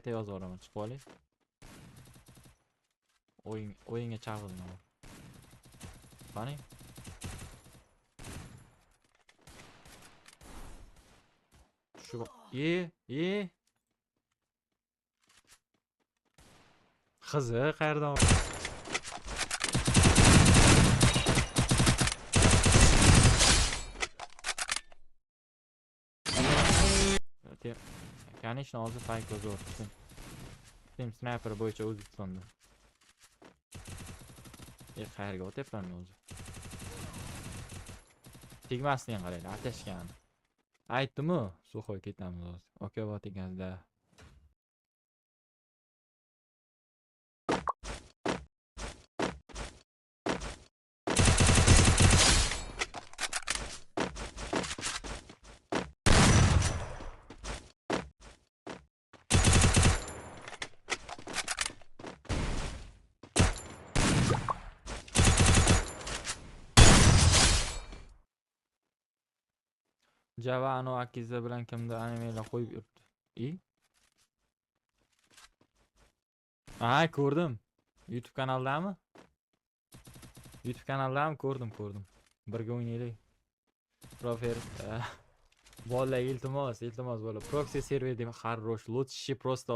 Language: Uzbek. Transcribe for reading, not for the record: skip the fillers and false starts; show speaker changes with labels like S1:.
S1: yozib yuboraman, chiqib oling. O'yinga chaqirdim. Qani? Shu qizi qayerdan? Конечно, hozir fayk o'zib Steam sniper bo'yicha O'zbekistonda. Qayerga o'tyapman o'zi? Tegmasdan qaranglar, atashgan. Aytdim-ku, Suxoy ketamiz hozir. Okyovat ekansiz-da. Javano Akiza bilan kimdir animelar qo'yib yuribdi. Ha, ko'rdim. YouTube kanaldami? YouTube kanaldami? Ko'rdim. Birga o'ynaylik. Profer bolalar iltimos bola. Proxy server deb xarrosh. Lutshi просто